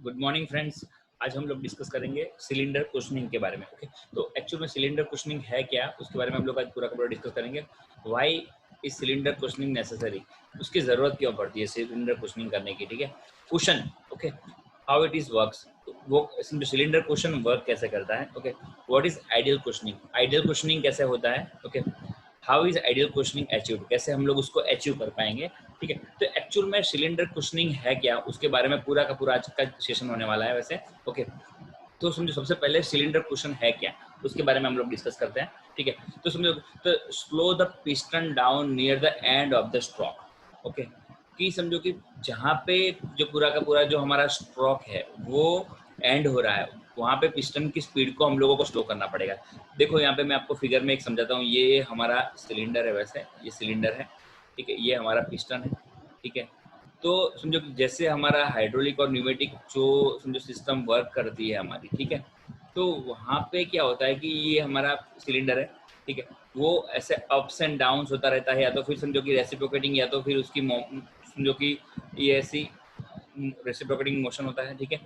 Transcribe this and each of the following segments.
Good morning friends. आज हम लोग डिस्कस करेंगे सिलेंडर कुशनिंग के बारे में। ओके, तो एक्चुअल में सिलेंडर कुशनिंग है क्या, उसके बारे में हम लोग आज पूरा का पूरा डिस्कस करेंगे। Why is cylinder cushioning necessary, उसकी ज़रूरत क्यों पड़ती है सिलेंडर कुशनिंग करने की। ठीक है, cushion. Okay, how it is works, वो सिलेंडर कुशन वर्क कैसे करता है। Okay, what is ideal cushioning, ideal cushioning कैसे होता है। Okay, how is ideal cushioning achieved, कैसे हम लोग उसको अचीव कर पाएंगे। ठीक है, तो एक्चुअल में सिलेंडर कुशनिंग है क्या, उसके बारे में पूरा का पूरा आज का सेशन होने वाला है वैसे। ओके, तो समझो सबसे पहले सिलेंडर कुशन है क्या, उसके बारे में हम लोग डिस्कस करते हैं। ठीक है, तो समझो, तो slow the piston down near the end of the stroke. Okay, कि समझो कि जहाँ पे जो पूरा का पूरा जो हमारा स्ट्रोक है वो एंड हो रहा है, वहाँ पे पिस्टन की स्पीड को हम लोगों को स्लो करना पड़ेगा। देखो यहाँ पे मैं आपको फिगर में एक समझाता हूँ। ये हमारा सिलेंडर है, वैसे ये सिलेंडर है। ठीक है, ये हमारा पिस्टन है। ठीक है, तो समझो कि जैसे हमारा हाइड्रोलिक और न्यूमेटिक जो समझो सिस्टम वर्क करती है हमारी। ठीक है, तो वहाँ पे क्या होता है कि ये हमारा सिलेंडर है। ठीक है, वो ऐसे अप्स एंड डाउन्स होता रहता है, या तो फिर समझो कि रेसिप्रोकेटिंग, या तो फिर उसकी समझो कि ये ऐसी रेसिप्रोकेटिंग मोशन होता है। ठीक है,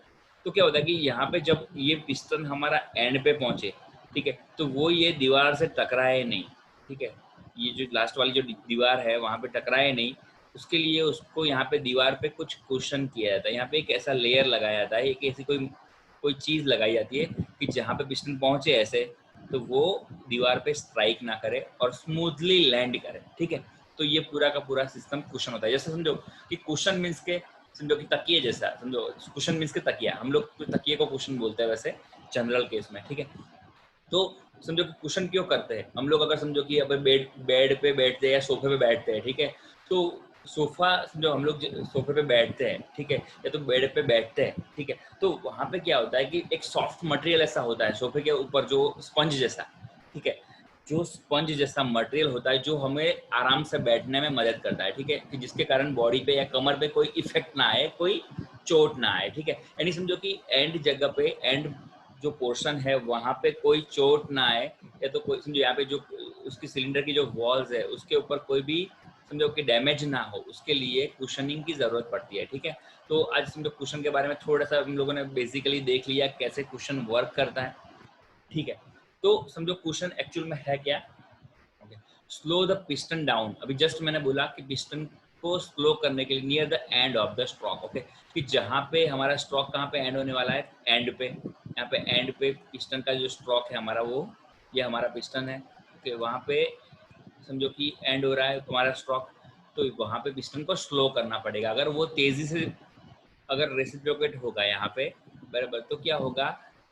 तो क्या होता है कि यहाँ पे जब ये पिस्टन हमारा एंड पे पहुंचे, ठीक है, तो वो ये दीवार से टकराए नहीं। ठीक है, ये जो लास्ट वाली जो दीवार है वहाँ पे टकराए नहीं, उसके लिए उसको यहाँ पे दीवार पे कुछ कुशन किया जाता है। यहाँ पे एक ऐसा लेयर लगाया जाता है, एक ऐसी कोई कोई चीज़ लगाई जाती है कि जहाँ पे पिस्टन पहुंचे ऐसे, तो वो दीवार पे स्ट्राइक ना करे और स्मूथली लैंड करे। ठीक है, तो ये पूरा का पूरा सिस्टम कुशन होता है। जैसे समझो कि कुशन मीन्स के, समझो कि तकिए जैसा, समझो कुशन मीन्स के तकिया, हम लोग तकिए को कुशन बोलते हैं वैसे जनरल केस में। ठीक है, तो समझो कि कुशन क्यों करते हैं हम लोग, अगर समझो कि अब बेड बेड पे बैठते हैं या सोफे पे बैठते हैं। ठीक है, तो सोफा समझो हम लोग सोफे पे बैठते हैं, ठीक है, या तो बेड पे बैठते हैं। ठीक है, तो वहाँ पे क्या होता है कि एक सॉफ्ट मटेरियल ऐसा होता है सोफे के ऊपर, जो स्पंज जैसा। ठीक है, जो स्पंज जैसा मटेरियल होता है जो हमें आराम से बैठने में मदद करता है। ठीक है, कि जिसके कारण बॉडी पे या कमर पे कोई इफेक्ट ना आए, कोई चोट ना आए। ठीक है, यानी समझो कि एंड जगह पे, एंड जो पोर्शन है वहाँ पे कोई चोट ना आए, या तो कोई समझो यहाँ पे जो उसकी सिलेंडर की जो वॉल्स है उसके ऊपर कोई भी समझो कि डैमेज ना हो, उसके लिए कुशनिंग की ज़रूरत पड़ती है। ठीक है, तो आज समझो कुशन के बारे में थोड़ा सा हम लोगों ने बेसिकली देख लिया कैसे कुशन वर्क करता है। ठीक है, तो समझो कुशन एक्चुअल में है क्या। Okay, slow the piston down, अभी जस्ट मैंने बोला कि पिस्टन को स्लो करने के लिए near the end of the stroke. Okay, कि जहाँ पे हमारा स्ट्रोक कहाँ पे एंड होने वाला है, एंड पे। यहाँ पे एंड पे पिस्टन का जो स्ट्रोक है हमारा, वो ये हमारा पिस्टन है। ओके, वहाँ पे समझो कि एंड हो रहा है हमारा स्ट्रोक, तो वहाँ पे पिस्टन को स्लो करना पड़ेगा। अगर वो तेज़ी से अगर रेसिप्रोकेट होगा यहाँ पे बराबर, तो क्या होगा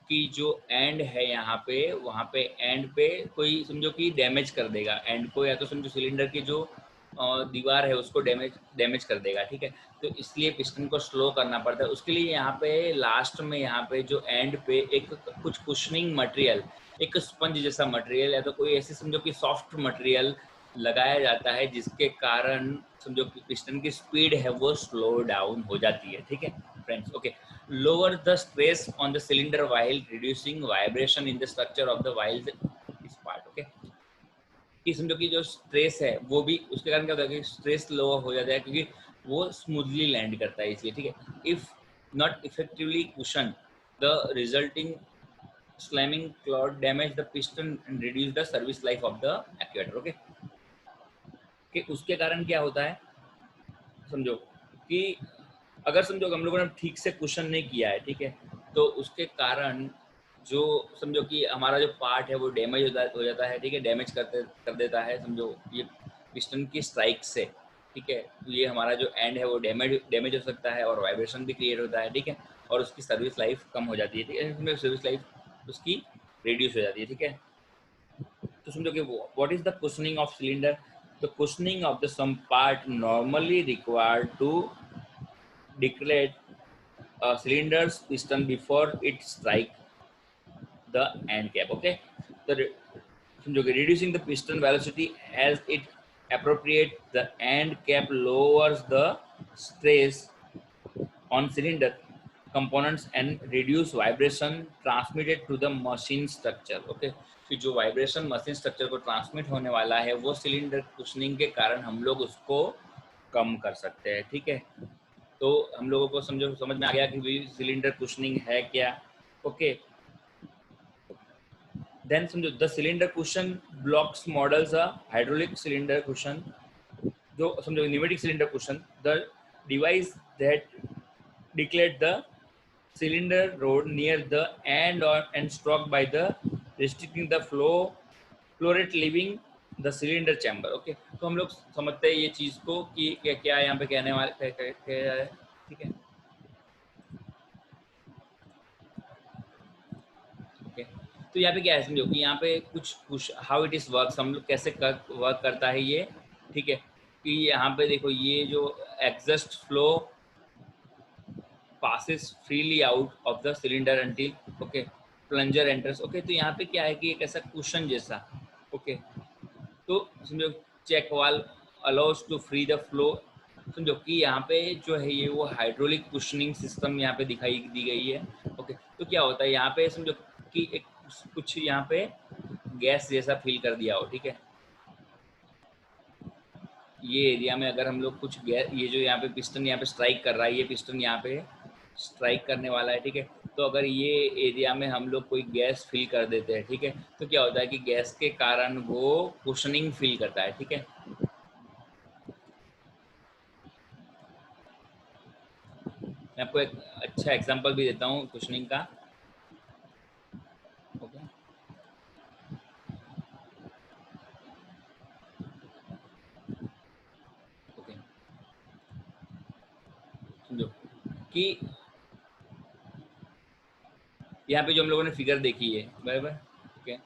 कि जो एंड है यहाँ पे, वहाँ पे एंड पे कोई समझो कि डैमेज कर देगा एंड को, या तो समझो सिलेंडर की जो दीवार है उसको डैमेज डैमेज कर देगा। ठीक है, तो इसलिए पिस्टन को स्लो करना पड़ता है। उसके लिए यहाँ पे लास्ट में यहाँ पे जो एंड पे एक कुछ कुशनिंग मटेरियल, एक स्पंज जैसा मटेरियल, या तो कोई ऐसे समझो कि सॉफ्ट मटेरियल लगाया जाता है, जिसके कारण समझो कि पिस्टन की स्पीड है वो स्लो डाउन हो जाती है। ठीक है friends, okay, lower the stress on the cylinder while reducing vibration in the structure of the while इस पार्ट। ओके, कि समझो कि जो स्ट्रेस है वो भी, उसके कारण क्या होता है कि स्ट्रेस लो हो जाता है, क्योंकि वो स्मूथली लैंड करता है इसलिए। ठीक है, if not effectively cushion the resulting slamming cloud damage the piston and reduce the service life of the actuator। Okay, कि उसके कारण क्या होता है समझो कि अगर समझो हम लोगों ने ठीक से कुशन नहीं किया है, ठीक है, तो उसके कारण जो समझो कि हमारा जो पार्ट है वो डैमेज हो जाता है। ठीक है, डैमेज कर देता है समझो ये पिस्टन की स्ट्राइक से। ठीक है, तो ये हमारा जो एंड है वो डैमेज डैमेज हो सकता है, और वाइब्रेशन भी क्रिएट होता है। ठीक है, और उसकी सर्विस लाइफ कम हो जाती है। ठीक है, सर्विस लाइफ उसकी रिड्यूस हो जाती है। ठीक है, तो समझो कि what is the cushioning of cylinder, the cushioning of the some part normally required to decelerate cylinders piston before it strike the end cap। Okay, the समझो कि reducing the piston velocity as it appropriate the end cap lowers the stress on cylinder components and reduce vibration transmitted to the machine structure। okay, कि जो vibration machine structure को transmit होने वाला है वो cylinder cushioning के कारण हम लोग उसको कम कर सकते हैं। ठीक है, तो हम लोगों को समझ में आ गया कि सिलेंडर कुशनिंग है क्या। ओके, देन समझो the cylinder cushion blocks models a hydraulic cylinder cushion, जो समझो pneumatic cylinder cushion, the device that declare the cylinder rod near the end or and struck by the restricting the flow rate leaving the cylinder chamber। Okay, तो हम लोग समझते हैं ये चीज को कि क्या क्या यहाँ पे कहने वाले क्या है, ठीक है। ओके, तो यहाँ पे क्या है समझो कि यहाँ पे कुछ हाउ इट इज वर्क, हम लोग कैसे वर्क करता है ये, ठीक है। कि यहाँ पे देखो ये जो exhaust flow passes freely out of the cylinder until okay plunger enters। Okay, तो यहाँ पे क्या है कि एक ऐसा कुशन जैसा, ओके, तो समझो check valve allows to free the flow. समझो कि यहाँ पे जो है ये वो हाइड्रोलिक कुशनिंग सिस्टम यहाँ पे दिखाई दी गई है। ओके, तो क्या होता है यहाँ पे समझो कि एक कुछ यहाँ पे गैस जैसा फील कर दिया हो, ठीक है। ये एरिया में अगर हम लोग कुछ गैस, ये जो यहाँ पे पिस्टन यहाँ पे स्ट्राइक कर रहा है, ये पिस्टन यहाँ पे स्ट्राइक करने वाला है, ठीक है। तो अगर ये एरिया में हम लोग कोई गैस फिल कर देते हैं, ठीक है, तो क्या होता है कि गैस के कारण वो कुशनिंग फील करता है, ठीक है। मैं आपको एक अच्छा एग्जांपल भी देता हूँ कुशनिंग का। ओके, ओके, समझो कि यहाँ पे जो हम लोगों ने फिगर देखी है बराबर, ओके,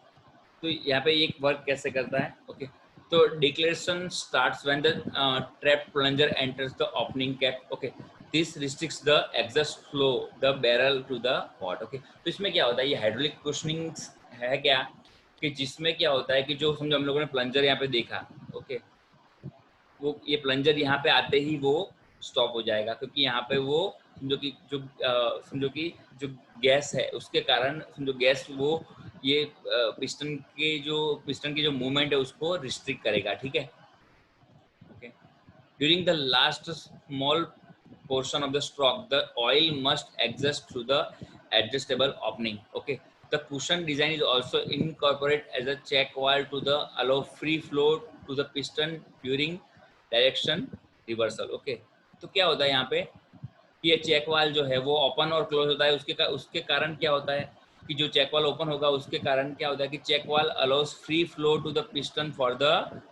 तो यहाँ पे एक वर्क कैसे करता है। ओके, तो declaration starts when the trap plunger enters the opening cap. Okay, this restricts the exhaust flow the barrel to the pot. Okay, तो इसमें क्या होता है, ये हाइड्रोलिक कुशनिंग है क्या, कि जिसमें क्या होता है कि जो समझो हम लोगों ने प्लंजर यहाँ पे देखा, ओके, वो ये प्लंजर यहाँ पे आते ही वो स्टॉप हो जाएगा, क्योंकि यहाँ पे वो समझो कि जो गैस है उसके कारण समझो गैस वो ये पिस्टन की जो मूवमेंट है उसको रिस्ट्रिक्ट करेगा, ठीक है। Okay, during the last small portion of the stroke the oil must adjust through the adjustable opening। okay, the cushion design is also incorporated as a check valve to the allow free flow to the piston during direction reversal. Okay, तो क्या होता है यहाँ पे, ये check वाल जो है वो ओपन और क्लोज होता है, उसके कारण क्या होता है कि जो चेक वाल ओपन होगा उसके कारण क्या होता है कि check valve allows free flow to the piston for the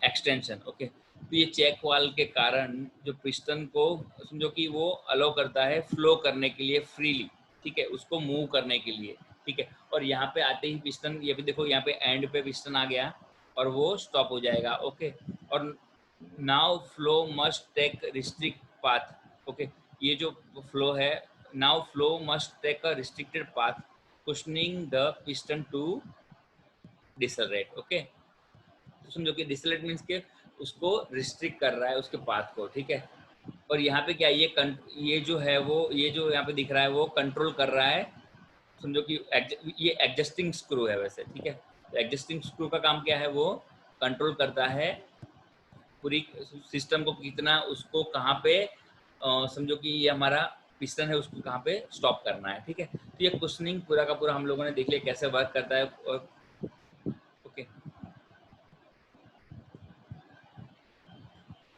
extension. Okay, तो ये चेक वाल के कारण जो पिस्टन को समझो कि वो अलाउ करता है फ्लो करने के लिए फ्रीली, ठीक है, उसको मूव करने के लिए, ठीक है। और यहाँ पे आते ही पिस्टन, ये भी देखो यहाँ पे एंड पे पिस्टन आ गया और वो स्टॉप हो जाएगा। ओके, और now flow must take restrict path. Okay, ये जो फ्लो है, now flow must take a restricted path cushioning the piston to decelerate. Okay, तो समझो कि डिसलेट मीन्स के उसको रिस्ट्रिक्ट कर रहा है उसके पाथ को, ठीक है। और यहाँ पे क्या ये जो है वो ये जो यहाँ पे दिख रहा है वो कंट्रोल कर रहा है, समझो कि ये एडजस्टिंग स्क्रू है वैसे, ठीक है। तो एडजस्टिंग स्क्रू का काम क्या है, वो कंट्रोल करता है पूरी सिस्टम को, कितना उसको कहाँ पे समझो कि ये हमारा पिस्टन है उसको कहाँ पे स्टॉप करना है, ठीक है। तो ये कुशनिंग पूरा का पूरा हम लोगों ने देख लिया कैसे वर्क करता है। और ओके,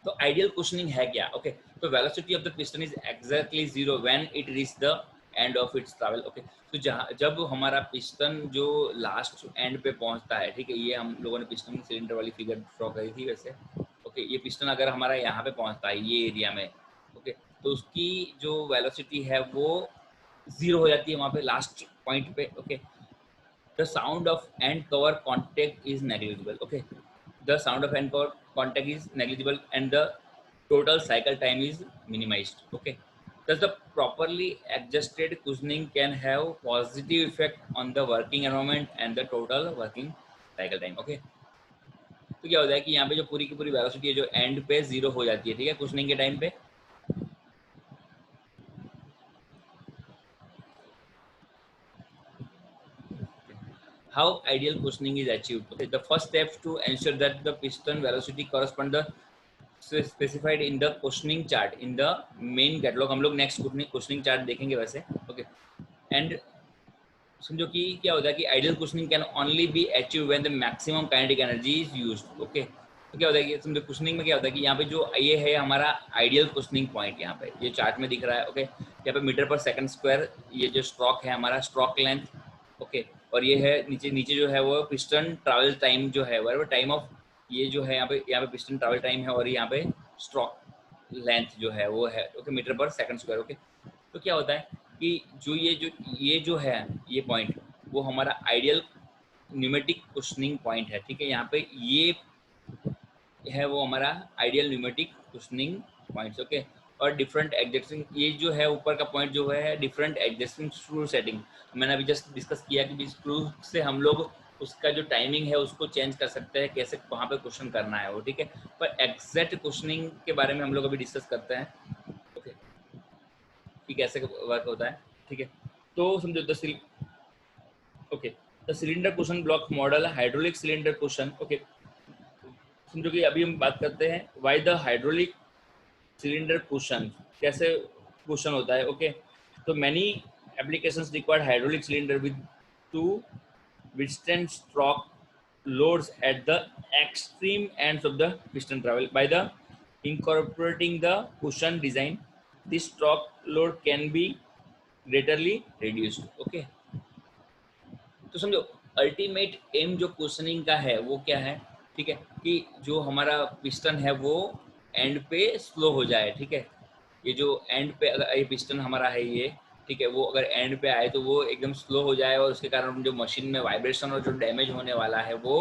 तो आइडियल कुशनिंग है क्या। ओके, तो velocity of the piston is exactly zero when it reach the end of its travel. Okay, तो जब हमारा पिस्टन जो लास्ट एंड पे पहुंचता है, ठीक है, ये हम लोगों ने पिस्टन सिलेंडर वाली फिगर ड्रॉ करी थी वैसे। ओके, ये पिस्टन अगर हमारा यहाँ पे पहुंचता है ये एरिया में, ओके, तो उसकी जो वेलोसिटी है वो जीरो हो जाती है वहाँ पे लास्ट पॉइंट पे। Okay, the sound of end cover contact is negligible। okay, the sound of end cover contact is negligible and the total cycle time is minimized। okay, thus the properly adjusted cushioning can have positive effect on the working environment and the total working cycle time। okay, तो क्या होता है कि यहाँ पे जो पूरी की पूरी वेलोसिटी है जो एंड पे जीरो हो जाती है, ठीक है, कुशनिंग के टाइम पे। How ideal cushioning is achieved? Okay, the first steps to ensure that the piston velocity corresponds the specified in the questioning chart in the main catalogue. हम लोग नेक्स्ट क्वेश्चनिंग चार्ट देखेंगे वैसे, okay. And समझो कि क्या होता है कि ideal questioning can only be achieve when the maximum kinetic energy is used, okay. तो क्या होता है कि समझो क्वेश्चनिंग में क्या होता है कि यहाँ पे जो ये है हमारा आइडियल क्वेश्चनिंग पॉइंट, यहाँ पे ये चार्ट में दिख रहा है, ओके। यहाँ पे मीटर पर सेकंड स्क्वायर ये जो स्ट्रोक है हमारा, स्ट्रोक लेंथ, ओके। और ये है नीचे नीचे जो है वो पिस्टन ट्रैवल टाइम जो है वो टाइम ऑफ, ये जो है यहाँ पे पिस्टन ट्रैवल टाइम है, और यहाँ पे स्ट्रोक लेंथ जो है वो है, ओके, मीटर पर सेकंड स्क्वायर, ओके। तो क्या होता है कि ये जो है ये पॉइंट वो हमारा आइडियल न्यूमेटिक क्वेश्चनिंग पॉइंट है, ठीक है। यहाँ पे ये है वो हमारा ideal pneumatic questioning points, okay. और डिफरेंट एडजस्टिंग, ये जो है ऊपर का पॉइंट जो है डिफरेंट एडजस्टिंग स्क्रू सेटिंग, मैंने अभी जस्ट डिस्कस किया कि स्क्रू से हम लोग उसका जो टाइमिंग है उसको चेंज कर सकते हैं, कैसे वहाँ पे क्वेश्चन करना है वो, ठीक है। पर एग्जैक्ट क्वेश्चनिंग के बारे में हम लोग अभी डिस्कस करते हैं, ओके, कि कैसे वर्क होता है, ठीक है। तो समझो okay, the cylinder question block model, hydraulic cylinder question, okay. समझो कि अभी हम बात करते हैं why the hydraulic cylinder question, कैसे क्वेश्चन होता है, ओके। तो many applications require hydraulic cylinder with two withstand stroke loads at the extreme ends of the piston travel. By the incorporating the cushion design, this stroke load can be greatly reduced. Okay. तो समझो ultimate aim जो questioning का है वो क्या है, ठीक है, कि जो हमारा पिस्टन है वो एंड पे स्लो हो जाए, ठीक है। ये जो एंड पे अगर ये पिस्टन हमारा है ये, ठीक है, वो अगर एंड पे आए तो वो एकदम स्लो हो जाए और उसके कारण जो मशीन में वाइब्रेशन और जो डैमेज होने वाला है वो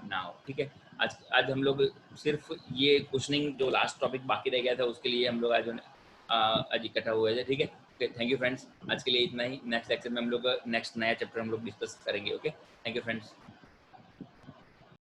ना हो, ठीक है। आज आज हम लोग सिर्फ ये क्वेश्चनिंग जो लास्ट टॉपिक बाकी रह गया था उसके लिए हम लोग आज इकट्ठा हुए थे, ठीक है। ओके, थैंक यू फ्रेंड्स, आज के लिए इतना ही। नेक्स्ट लेक्चर में हम लोग नेक्स्ट नया चैप्टर हम लोग डिस्कस करेंगे, ओके। Thank you friends.